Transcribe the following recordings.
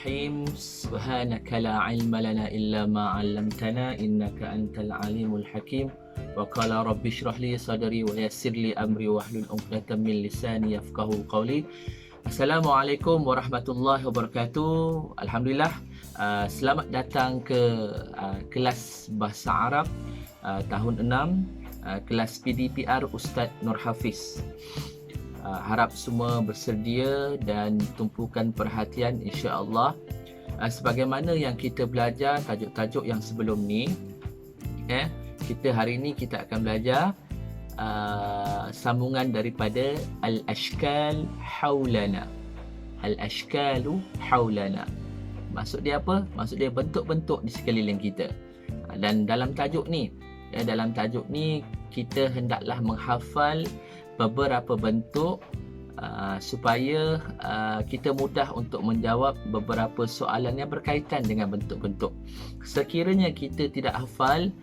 Bismillahirrahmanirrahim. Subhanaka la ilma lana illa ma 'allamtana innaka antal alimul hakim. Wa qala rabbi shrah li sadri wa yassir li amri wahlul 'uqdatam min lisani yafqahu qawli. Assalamualaikum warahmatullahi wabarakatuh. Alhamdulillah, selamat datang ke kelas Bahasa Arab tahun 6, kelas PDPR Ustaz Nur Hafiz. Harap semua bersedia dan tumpukan perhatian, insya-Allah. Sebagaimana yang kita belajar tajuk-tajuk yang sebelum ni, kita hari ini kita akan belajar sambungan daripada al-ashkal haulana. Al-ashkalu haulana. Maksud dia apa? Maksud dia bentuk-bentuk di sekeliling kita. Dan dalam tajuk ni, kita hendaklah menghafal beberapa bentuk supaya kita mudah untuk menjawab beberapa soalan yang berkaitan dengan bentuk-bentuk. Sekiranya kita tidak hafal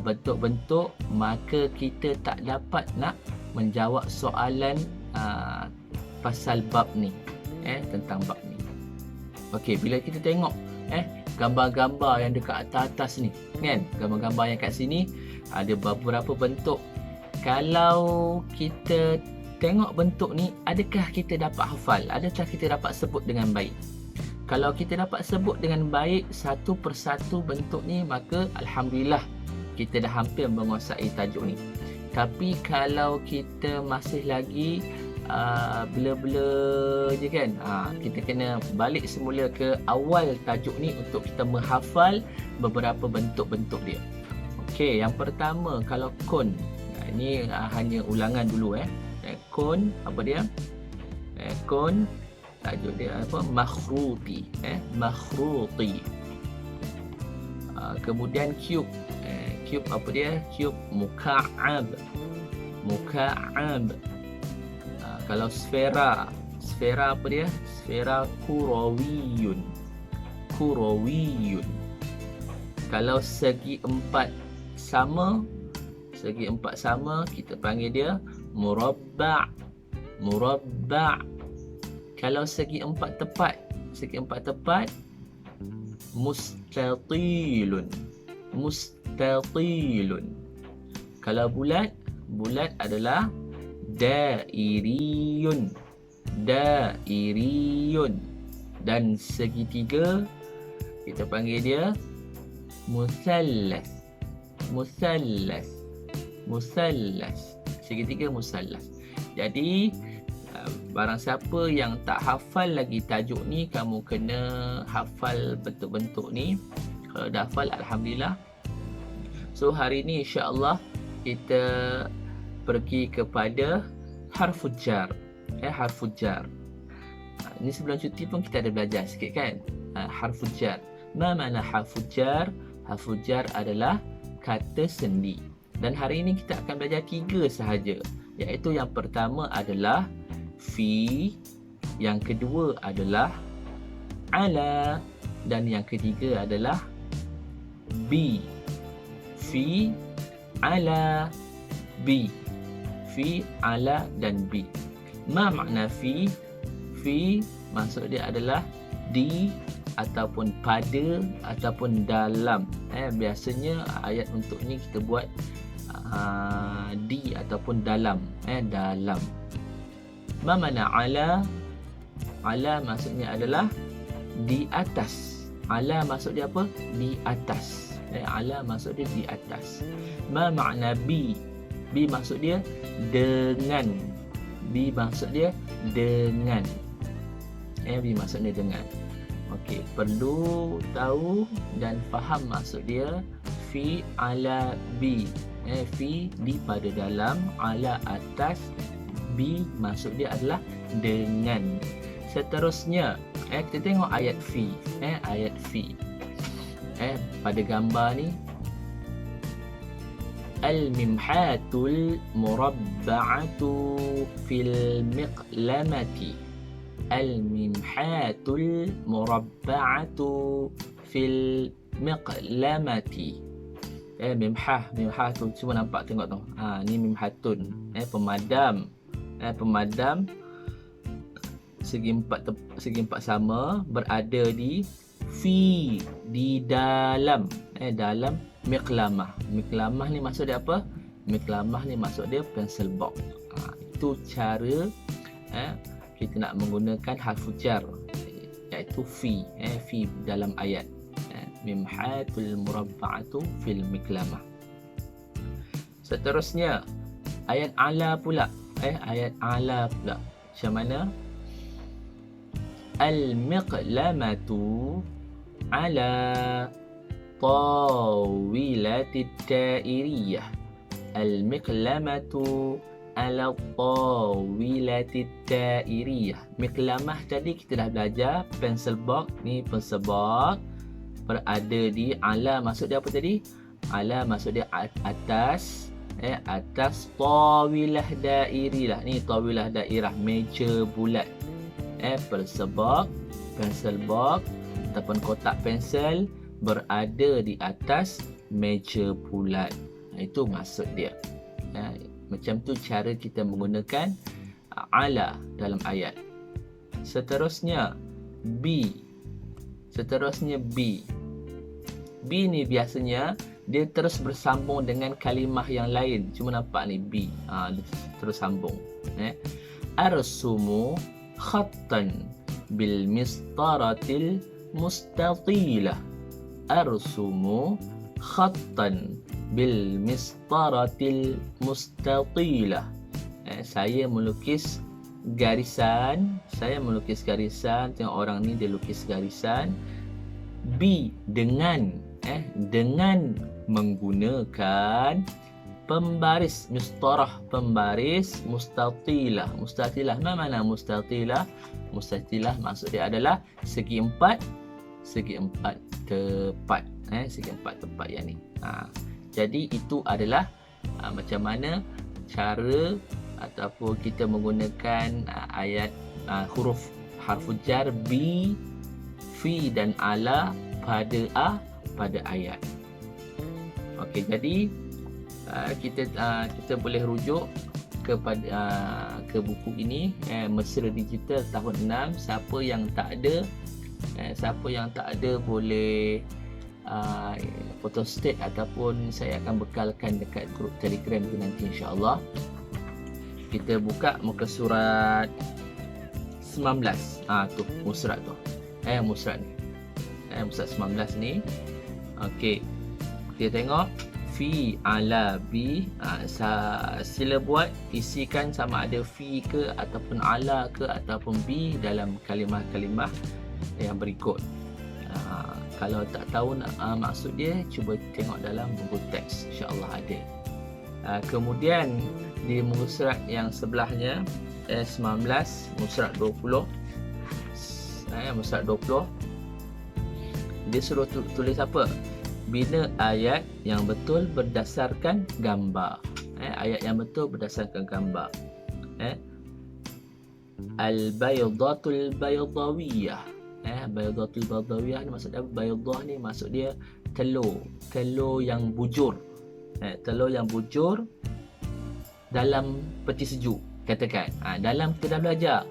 bentuk-bentuk, maka kita tak dapat nak menjawab soalan pasal bab ni, tentang bab ni. Okey, bila kita tengok gambar-gambar yang dekat atas ni, kan? Gambar-gambar yang kat sini ada beberapa bentuk. Kalau kita tengok bentuk ni, adakah kita dapat hafal? Adakah kita dapat sebut dengan baik? Kalau kita dapat sebut dengan baik satu persatu bentuk ni, maka Alhamdulillah kita dah hampir menguasai tajuk ni. Tapi kalau kita masih lagi blur-blur je kan, kita kena balik semula ke awal tajuk ni untuk kita menghafal beberapa bentuk-bentuk dia. Okey, yang pertama, kalau kon. Ini hanya ulangan dulu. Kon, apa dia? Kon, tajuk dia apa? Makhruti. Makhruti. Kemudian cube. Cube apa dia? Cube muka'ab. Muka'ab. Kalau sfera. Sfera apa dia? Sfera kurawiyun. Kurawiyun. Kalau segi empat sama, kita panggil dia murabba'. Murabba'. Kalau segi empat tepat, mustatilun. Mustatilun. Kalau bulat adalah dairiyun. Dairiyun. Dan segitiga kita panggil dia musallas. Musallas. Musallas. Segitiga musallas. Jadi barang siapa yang tak hafal lagi tajuk ni, kamu kena hafal bentuk-bentuk ni. Kalau dah hafal, Alhamdulillah. So hari ni insya-Allah kita pergi kepada harful jar. Harful jar. Ini sebelum cuti pun kita ada belajar sikit kan. Harful jar. Ma makna harful jar? Harful jar adalah kata sendi. Dan hari ini kita akan belajar 3 sahaja. Iaitu yang pertama adalah fi, yang kedua adalah ala, dan yang ketiga adalah bi. Fi, ala, bi. Fi, ala dan bi. Ma makna fi? Fi maksud dia adalah di, ataupun pada, ataupun dalam. Biasanya ayat untuk ni kita buat di ataupun dalam. Dalam. Ma mana ala? Ala maksudnya adalah di atas. Ala maksud dia apa? Di atas. Ala maksud dia di atas. Ma makna bi? Bi maksud dia dengan. Bi maksud dia dengan. Bi maksudnya dengan. Okey, perlu tahu dan faham maksud dia fi ala bi. Fi di pada dalam, ala atas, bi maksud dia adalah dengan. Seterusnya, kita tengok ayat fi. Ayat fi. Pada gambar ni, al-mimhatul murabba'atu fil miqlamati. Al-mimhatul murabba'atu fil miqlamati. Mimhah tu cuma nampak, tengok tu. Ni mimhatun. Pemadam. Pemadam segi empat sama berada di fi, di dalam, dalam miqlamah. Miqlamah ni maksud dia apa? Miqlamah ni maksud dia pencil box. Itu cara kita nak menggunakan harfu jar, iaitu fi, fi dalam ayat. Mimhatul murabba'atu fil miqlamah. Seterusnya ayat ala pula. Ayat ala pula. Macam mana? Al-miqlamatu ala tawilatid dairiyah. Al-miqlamatu ala tawilatid dairiyah. Miqlamah tadi kita dah belajar. Pencil box ni, pencil box berada di ala, maksud dia apa tadi? Ala maksud dia atas, atas tawilah dairiyah. Ni tawilah dairah, meja bulat. Pencil box ataupun kotak pensel berada di atas meja bulat. Itu maksud dia. Macam tu cara kita menggunakan ala dalam ayat. Seterusnya B. B ni biasanya dia terus bersambung dengan kalimah yang lain. Cuma nampak ni B. Dia terus sambung. Arsumu khattan bil mistaratil mustatilah. Arsumu khattan bil mistaratil mustatilah. Saya melukis garisan. Tengok orang ni dia lukis garisan. B dengan menggunakan pembaris mistarah, pembaris mustatilah. Mustatilah mana mustatilah? Mustatilah maksud dia adalah segi empat tepat. Segi empat tepat yang ni. Jadi itu adalah macam mana cara ataupun kita menggunakan ayat huruf harfu jar B, fi dan ala pada ayat. Okey, jadi kita boleh rujuk kepada ke buku ini, Mesra Digital tahun 6. Siapa yang tak ada boleh photostat ataupun saya akan bekalkan dekat grup Telegram tu nanti, insya-Allah. Kita buka muka surat 19. Tu musrat tu. Musrat ni. Musrat 19 ni. Okey. Kita tengok fi ala bi. Sila buat, isikan sama ada fi ke ataupun ala ke ataupun bi dalam kalimah-kalimah yang berikut. Kalau tak tahu maksud dia, cuba tengok dalam buku teks, insya-Allah ada. Kemudian di muka surat yang sebelahnya 19, musrat 20. Musrat 20 dia suruh tulis apa? Bina ayat yang betul berdasarkan gambar. Ayat yang betul berdasarkan gambar. Al-baydatul baydawiyah. Baydatul baydawiyah ni maksud dia, baydah ni maksud dia telur yang bujur. Telur yang bujur dalam peti sejuk, katakan. Dalam kita dah belajar.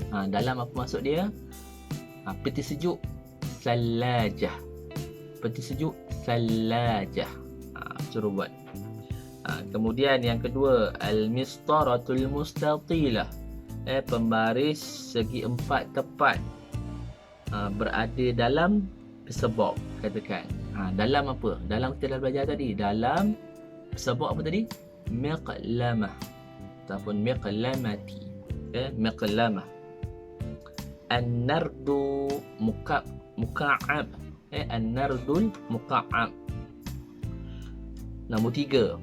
Dalam apa maksud dia? Peti sejuk salajah. Peti sejuk salajah. Suruh buat. Kemudian yang kedua, al-mistaratul mustatilah. Pembaris segi empat tepat. Berada dalam sebab, katakan. Dalam apa? Dalam kita dah belajar tadi. Dalam sebab apa tadi? Miqlamah ataupun miqlamati. Miqlamah. An-nardu muka'ab. An-nardul muka'ab. Nombor 3.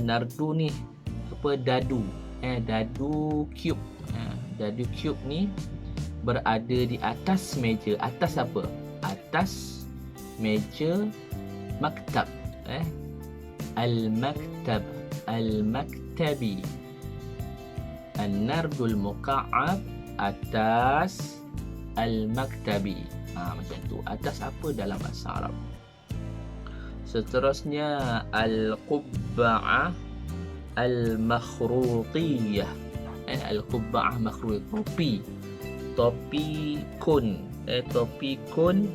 Nardu ni apa? Dadu. Dadu cube. Dadu cube ni berada di atas meja. Atas apa? Atas meja maktab. Al-maktab. Al-maktabi. An-nardul muka'ab atas al-maktabi. Macam tu. Atas apa dalam bahasa Arab. Seterusnya al-qubba'ah al-makhrutiyah. Al-qubba'ah makhrutiyah. topi kun. Topi kun,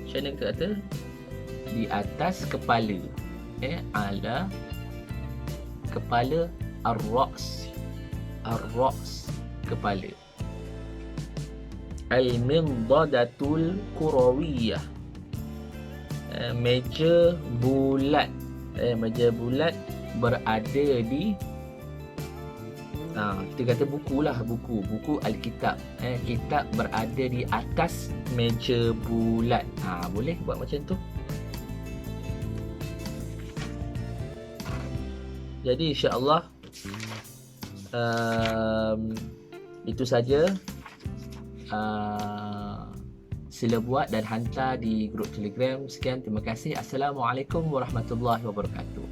macam mana kita kata? Di atas kepala. Ala kepala, ar-ra's. Ar-ra's, kepala. Al-mindadatul kurawiyah. Meja bulat. Meja bulat berada di, kita kata buku lah, buku Alkitab. Kitab berada di atas meja bulat. Boleh buat macam tu. Jadi insya-Allah itu saja. Sila buat dan hantar di grup Telegram. Sekian, terima kasih. Assalamualaikum warahmatullahi wabarakatuh.